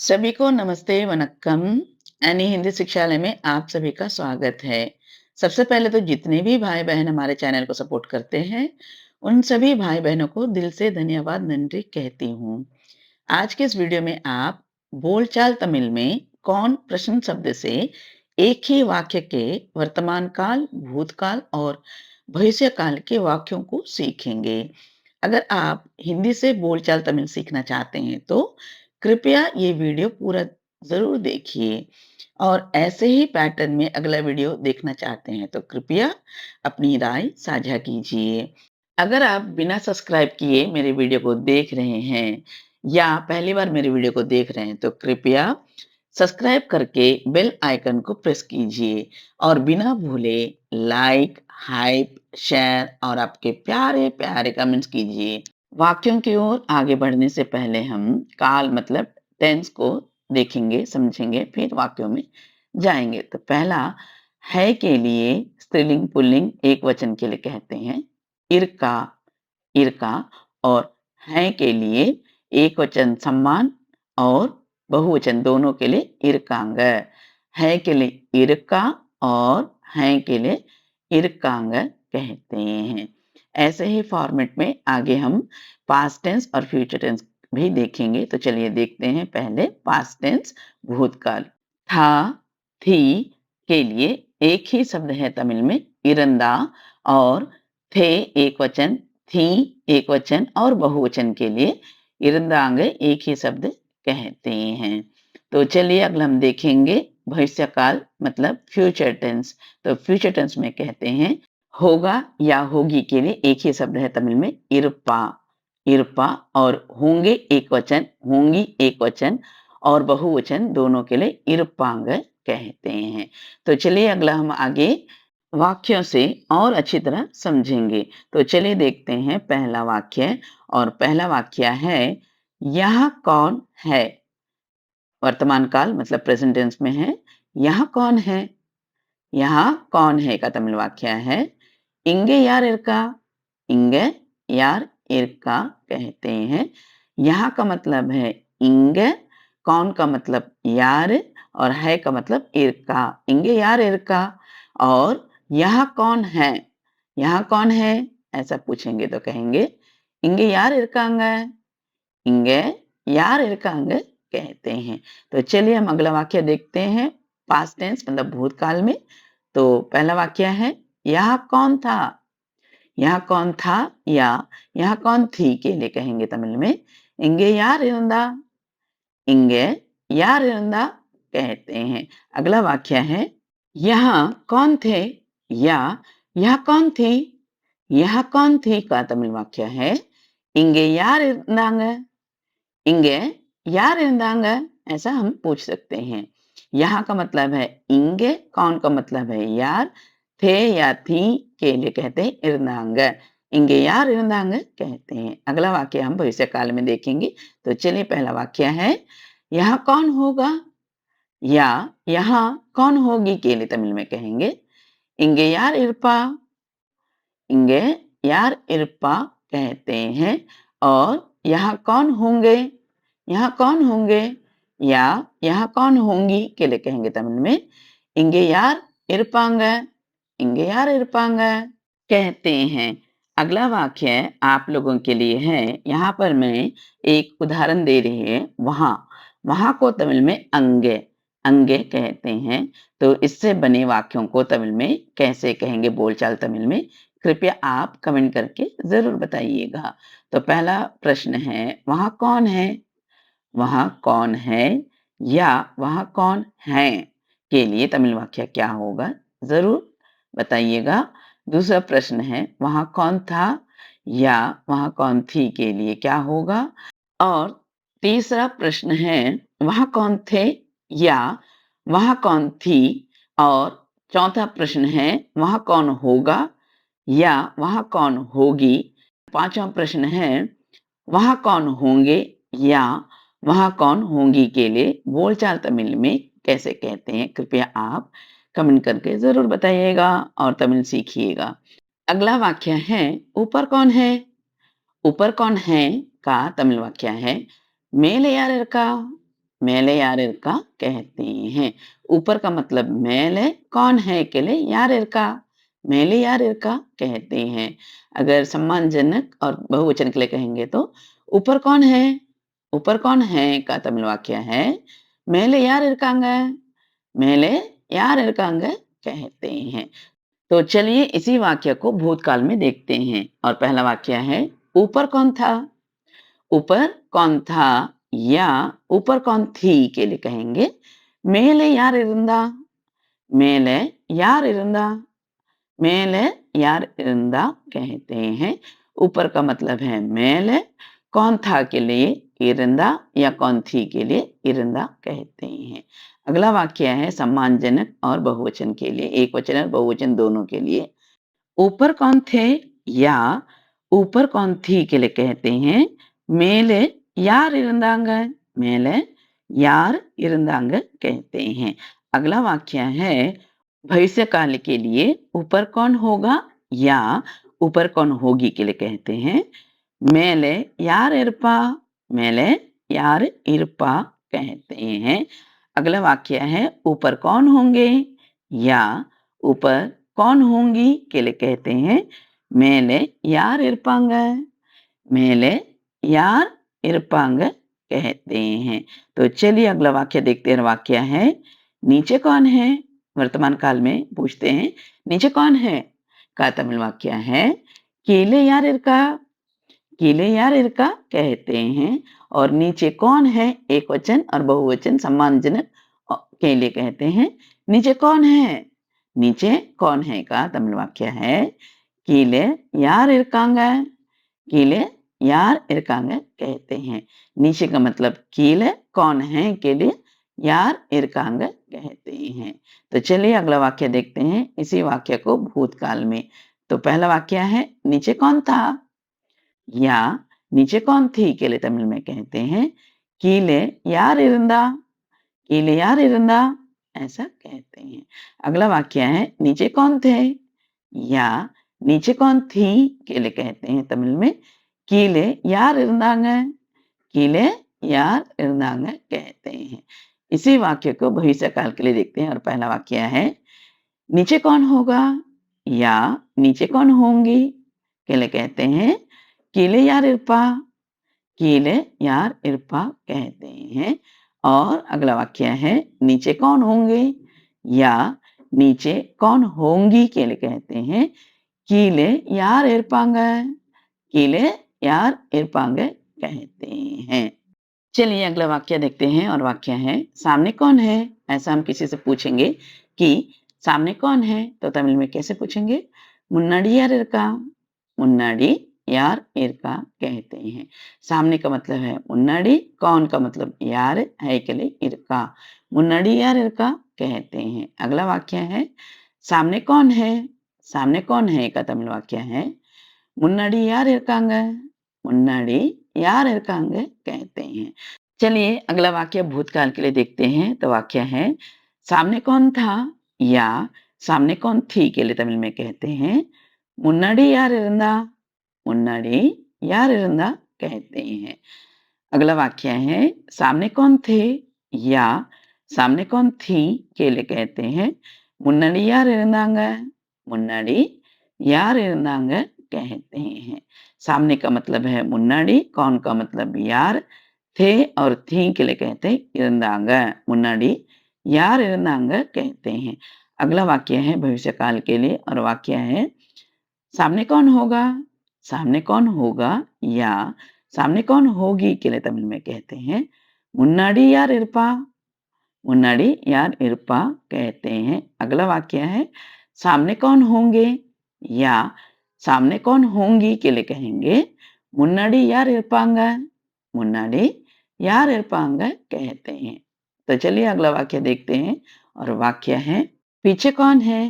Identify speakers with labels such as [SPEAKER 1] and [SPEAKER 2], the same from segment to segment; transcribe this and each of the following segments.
[SPEAKER 1] सभी को नमस्ते वनक्कम। एनी हिंदी शिक्षालय में आप सभी का स्वागत है। सबसे पहले तो जितने भी भाई बहन हमारे चैनल को सपोर्ट करते हैं उन सभी भाई बहनों को दिल से धन्यवाद नंरी कहती हूँ। आज के इस वीडियो में आप बोलचाल तमिल में कौन प्रश्न शब्द से एक ही वाक्य के वर्तमान काल, भूतकाल और भविष्य काल के वाक्यों को सीखेंगे। अगर आप हिंदी से बोलचाल तमिल सीखना चाहते हैं तो कृपया ये वीडियो पूरा जरूर देखिए और ऐसे ही पैटर्न में अगला वीडियो देखना चाहते हैं तो कृपया अपनी राय साझा कीजिए। अगर आप बिना सब्सक्राइब किए मेरे वीडियो को देख रहे हैं या पहली बार मेरे वीडियो को देख रहे हैं तो कृपया सब्सक्राइब करके बेल आइकन को प्रेस कीजिए और बिना भूले लाइक, हाइप, शेयर और आपके प्यारे प्यारे कमेंट्स कीजिए। वाक्यों की ओर आगे बढ़ने से पहले हम काल मतलब टेंस को देखेंगे, समझेंगे, फिर वाक्यों में जाएंगे। तो पहला है के लिए स्त्रीलिंग पुल्लिंग एक वचन के लिए कहते हैं इरका, इरका। और है के लिए एक वचन सम्मान और बहुवचन दोनों के लिए इरकांग। है के लिए इरका और है के लिए इरकांग कहते हैं। ऐसे ही फॉर्मेट में आगे हम पास्ट टेंस और फ्यूचर टेंस भी देखेंगे। तो चलिए देखते हैं पहले पास्ट टेंस भूतकाल। था, थी के लिए एक ही शब्द है तमिल में इरंदा और थे एक वचन, थी एक वचन और बहुवचन के लिए इरंदांग एक ही शब्द कहते हैं। तो चलिए अगला हम देखेंगे भविष्य काल मतलब फ्यूचर टेंस। तो फ्यूचर टेंस में कहते हैं होगा या होगी के लिए एक ही शब्द है तमिल में इरपा, इरपा। और होंगे एक वचन, होंगी एक वचन और बहुवचन दोनों के लिए इरपांग कहते हैं। तो चलिए अगला हम आगे वाक्यों से और अच्छी तरह समझेंगे। तो चलिए देखते हैं पहला वाक्य। और पहला वाक्य है यह कौन है। वर्तमान काल मतलब प्रेजेंट टेंस में है। यह कौन है, यहाँ कौन है का तमिल वाक्य है इंगे यार इरका, इंगे यार इरका कहते हैं। यहाँ का मतलब है इंगे, कौन का मतलब यार और है का मतलब इरका, इंगे यार इरका। और यह कौन है, यहाँ कौन है ऐसा पूछेंगे तो कहेंगे इंगे यार इरकांग, इंगे यार इरकांग कहते हैं। तो चलिए हम अगला वाक्य देखते हैं पास्ट टेंस मतलब भूतकाल में। तो पहला वाक्य है यह कौन था, यह कौन था या यह कौन थी के लिए कहेंगे तमिल में इंगे यार इरंदा, इंगे यार इरंदा कहते हैं। अगला वाक्य है यहाँ कौन थे या यह कौन थी, यह कौन थी का तमिल वाक्य है इंगे यार इरंदांग, इंगे यार இருந்தாங்க ऐसा हम पूछ सकते हैं। यहाँ का मतलब है इंगे, कौन का मतलब है यार, थे या थी के लिए कहते हैं இருந்தாங்க, इंगे यार இருந்தாங்க कहते हैं। अगला वाक्य हम भविष्य काल में देखेंगे। तो चलिए पहला वाक्य है यहाँ कौन होगा या यहाँ कौन होगी के लिए तमिल में कहेंगे इंगे यार इरपा, इंगे यार इरपा कहते हैं। और यहाँ कौन होंगे, यहाँ कौन होंगे या यहाँ कौन होंगी के लिए कहेंगे तमिल में इंगे यार इरपांग, इंगे यार इरपांग कहते हैं। अगला वाक्य आप लोगों के लिए है। यहाँ पर मैं एक उदाहरण दे रही है वहां, वहां को तमिल में अंगे, अंगे कहते हैं। तो इससे बने वाक्यों को तमिल में कैसे कहेंगे बोलचाल तमिल में कृपया आप कमेंट करके जरूर बताइएगा। तो पहला प्रश्न है वहां कौन है, वहां कौन है या वहां कौन है के लिए तमिल वाक्य क्या होगा जरूर बताइएगा। दूसरा प्रश्न है वहां कौन था या वहां कौन थी के लिए क्या होगा। और तीसरा प्रश्न है वहां कौन थे या वहां कौन थी। और चौथा प्रश्न है वहां कौन होगा या वहां कौन होगी। पांचवा प्रश्न है वहां कौन होंगे या वहां कौन होंगी के लिए बोलचाल तमिल में कैसे कहते हैं कृपया आप कमेंट करके जरूर बताइएगा और तमिल सीखिएगा। अगला वाक्य है ऊपर कौन है, ऊपर कौन है का तमिल वाक्य है मेले यार इरका, மேலே யார் இருக்கா कहते हैं। ऊपर का मतलब மேலே कौन है के लिए यार இருக்கா, மேலே यार இருக்கா कहते हैं। अगर सम्मानजनक और बहुवचन के लिए कहेंगे तो ऊपर कौन है, ऊपर कौन है का तमिल वाक्य है மேலே यार இருக்காங்க, மேலே यार இருக்காங்க कहते हैं। तो चलिए इसी वाक्य को भूतकाल में देखते हैं और पहला वाक्य है ऊपर कौन था, ऊपर कौन था या ऊपर कौन थी के लिए कहेंगे மேலே யார் இருந்தா, மேலே யார் இருந்தா, மேலே यार இருந்தா कहते हैं। ऊपर का मतलब है மேலே, कौन था के लिए இருந்தா या कौन थी के लिए இருந்தா कहते हैं। अगला वाक्य है सम्मानजनक और बहुवचन के लिए, एक वचन और बहुवचन दोनों के लिए। ऊपर कौन थे या ऊपर कौन थी के लिए कहते हैं மேலே யார் இருந்தாங்க, மேலே यार இருந்தாங்க कहते हैं। अगला वाक्य है भविष्य काल के लिए ऊपर कौन होगा या ऊपर कौन होगी के लिए कहते हैं மேலே யார் இருப்பா, மேலே யார் இருப்பா कहते हैं। अगला वाक्य है ऊपर कौन होंगे या ऊपर कौन होंगी के लिए कहते हैं மேலே யார் இருப்பாங்க, மேலே यार இருப்பாங்க कहते हैं। तो चलिए अगला वाक्य देखते हैं। वाक्य है नीचे कौन है, वर्तमान काल में पूछते हैं नीचे कौन है का तमिल वाक्य है கீழே யார் இருக்கா, கீழே यार இருக்கா कहते हैं। और नीचे कौन है एक वचन और बहुवचन सम्मानजनक के लिए कहते हैं नीचे कौन है, नीचे कौन है का तमिल वाक्य है கீழே யார் இருக்காங்க, கீழே यार இருக்காங்க कहते हैं। नीचे का मतलब கீழே कौन है के लिए यार இருக்காங்க कहते हैं। तो चलिए अगला वाक्य देखते हैं इसी वाक्य को भूतकाल में। तो पहला वाक्य है नीचे कौन था या नीचे कौन थी के लिए तमिल में कहते हैं கீழே यार இருந்தா, கீழே यार இருந்தா ऐसा कहते हैं। अगला वाक्य है नीचे कौन थे या नीचे कौन थी के लिए कहते हैं तमिल में கீழே यार இருந்தாங்க, கீழே यार இருந்தாங்க कहते हैं। इसी वाक्य को भविष्य काल के लिए देखते हैं और पहला वाक्य है नीचे कौन होगा या नीचे कौन होंगी के लिए कहते हैं கீழே यार இருப்பா, கீழே यार இருப்பா कहते हैं। और अगला वाक्य है नीचे कौन होंगे या नीचे कौन होंगी के लिए कहते हैं கீழே यार இருப்பாங்க, கீழே यार இருப்பாங்க कहते हैं। चलिए अगला वाक्य देखते हैं और वाक्य है सामने कौन है। ऐसा हम किसी से पूछेंगे कि सामने कौन है तो तमिल में कैसे पूछेंगे முன்னாடி யார் இருக்கா, मुन्नाडी यार इरका कहते हैं। सामने का मतलब है मुन्नाडी, कौन का मतलब यार है के लिए इरका, मुन्नाडी यार इरका कहते हैं। अगला वाक्य है सामने कौन है, सामने कौन है का तमिल वाक्य है मुन्नाडी यार इरकांग, मुन्नाडी यार इरकांग कहते हैं। चलिए अगला वाक्य भूतकाल के लिए देखते हैं। तो वाक्य है सामने कौन था या सामने कौन थी के लिए तमिल में कहते हैं முன்னாடி யார் இருந்தா, मुन्नाडी यार இருந்தா कहते हैं। अगला वाक्य है सामने कौन थे या सामने कौन थी के लिए कहते हैं முன்னாடி யார் இருந்தாங்க, முன்னாடி यार இருந்தாங்க कहते हैं। सामने का मतलब है मुन्नाडी, कौन का मतलब यार, थे और थी के लिए कहते हैं இருந்தாங்க, मुन्नाडी यार இருந்தாங்க कहते हैं। अगला वाक्य है भविष्य काल के लिए और वाक्य है सामने कौन होगा, सामने कौन होगा या सामने कौन होगी के लिए तमिल में कहते हैं मुन्नाडी यार इरपा, मुन्नाडी यार इरपा कहते हैं। अगला वाक्य है सामने कौन होंगे या सामने कौन होंगी के लिए कहेंगे मुन्नाडी यार इरपांग, मुन्नाडी यार इरपांग कहते हैं। तो चलिए अगला वाक्य देखते हैं और वाक्य है पीछे कौन है,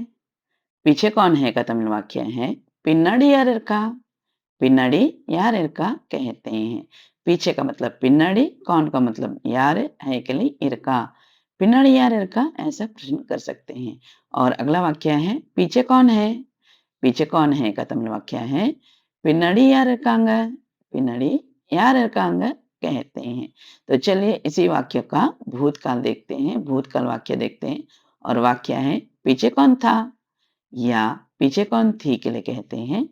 [SPEAKER 1] पीछे कौन है का तमिल वाक्य है पिन्नाडी यार इरका, पिन्नाडी यार इरका कहते हैं। पीछे का मतलब पिन्नाडी, कौन का मतलब यार है के लिए इरका, पिन्नाडी यार इरका ऐसा प्रश्न कर सकते हैं। और अगला वाक्य है पीछे कौन है, पीछे कौन है का तमिल वाक्य है पिन्नाडी यार इरकांग, पिन्नाडी यार इरकांग कहते हैं। तो चलिए इसी वाक्य का भूतकाल देखते हैं, भूतकाल वाक्य देखते हैं और वाक्य है पीछे कौन था या पीछे कौन थी के लिए कहते हैं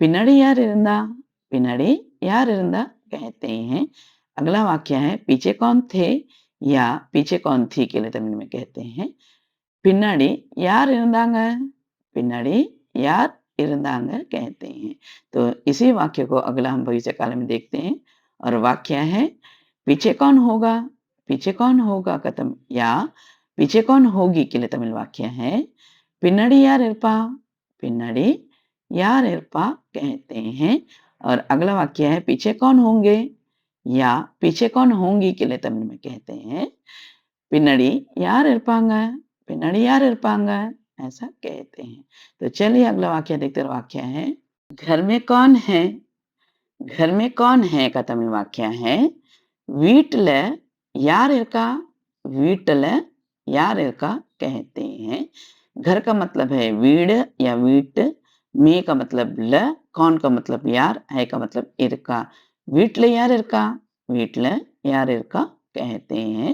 [SPEAKER 1] पिनड़ी यार इरंदा, पिनड़ी यार इरंदा कहते हैं। अगला वाक्य है पीछे कौन थे या पीछे कौन थी के लिए तमिल में कहते हैं பின்னாடி யார் இருந்தாங்க? பின்னாடி यार இருந்தாங்க कहते हैं। तो इसी वाक्य को अगला हम भविष्य काल में देखते हैं और वाक्य है पीछे कौन होगा? पीछे कौन होगा का या पीछे कौन होगी के लिए तमिल वाक्य है पिन्नड़ी यार इरपा, पिन्नड़ी यार इरपा कहते हैं। और अगला वाक्य है पीछे कौन होंगे या पीछे कौन होंगी के लिए तमिल में कहते हैं பின்னாடி யார் இருப்பாங்க? பின்னாடி யார் இருப்பாங்க? ऐसा कहते हैं। तो चलिए अगला वाक्य देखते हैं वाक्य है घर में कौन है? घर में कौन है का तमिल वाक्य है வீட்டுல யார் இருக்கா? வீட்டுல யார் இருக்கா कहते हैं। घर का मतलब है வீடு या வீட்டு, में का मतलब ल, कौन का मतलब यार, है का मतलब इरका। வீட்டுல யார் இருக்கா? வீட்டுல யார் இருக்கா कहते हैं।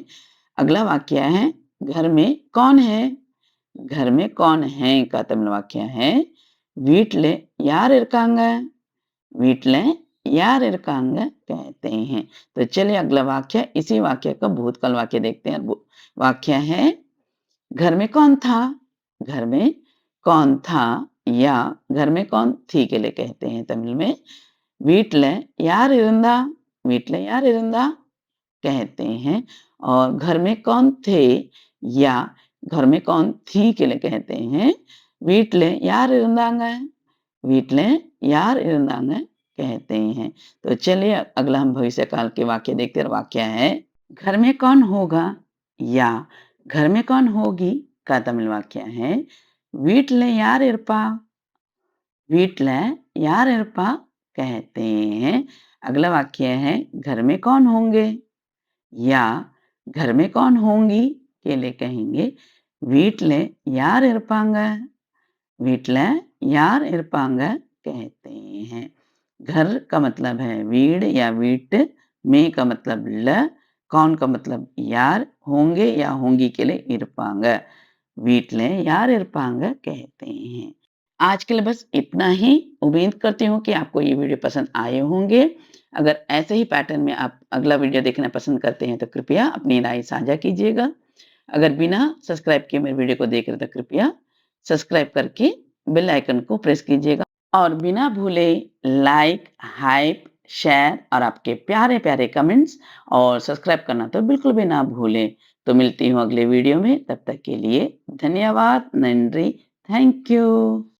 [SPEAKER 1] अगला वाक्य है घर में कौन है? घर में कौन है का तमिल वाक्य है வீட்டுல யார் இருக்காங்க? வீட்டுல यार இருக்காங்க कहते हैं। तो चलिए अगला वाक्य इसी वाक्य का भूतकाल वाक्य देखते हैं। वाक्य है घर में कौन था? घर में कौन था या घर में कौन थी के लिए कहते हैं तमिल में வீட்டுல யார் இருந்தா? வீட்டுல யார் இருந்தா कहते हैं। और घर में कौन थे या घर में कौन थी के लिए कहते हैं வீட்டுல யார் இருந்தாங்க? வீட்டுல யார் இருந்தாங்க कहते हैं। तो चलिए अगला हम भविष्य काल के वाक्य देखते हैं। वाक्य है घर में कौन होगा या घर में कौन होगी का तमिल वाक्य है வீட்டுல யார் இருப்பா? வீட்டுல யார் இருப்பா कहते हैं। अगला वाक्य है घर में कौन होंगे या घर में कौन होंगी के लिए कहेंगे வீட்டுல யார் இருப்பாங்க? வீட்டுல யார் இருப்பாங்க कहते हैं। घर का मतलब है வீடு या வீட்டு, में का मतलब ल, कौन का मतलब यार, होंगे या होंगी के लिए இருப்பாங்க। வீட்டுல யார் இருப்பாங்க कहते हैं। आज के लिए बस इतना ही। उम्मीद करती हूँ कि आपको ये वीडियो पसंद आए होंगे। अगर ऐसे ही पैटर्न में आप अगला वीडियो देखना पसंद करते हैं तो कृपया अपनी राय साझा कीजिएगा। अगर बिना सब्सक्राइब किए मेरे वीडियो को देख रहे तो कृपया सब्सक्राइब करके बेल आइकन को प्रेस कीजिएगा और बिना भूले लाइक, हाइप, शेयर और आपके प्यारे-प्यारे कमेंट्स और सब्सक्राइब करना तो बिल्कुल भी ना भूलें। तो मिलती हूँ अगले वीडियो में, तब तक के लिए धन्यवाद, नंरी, थैंक यू।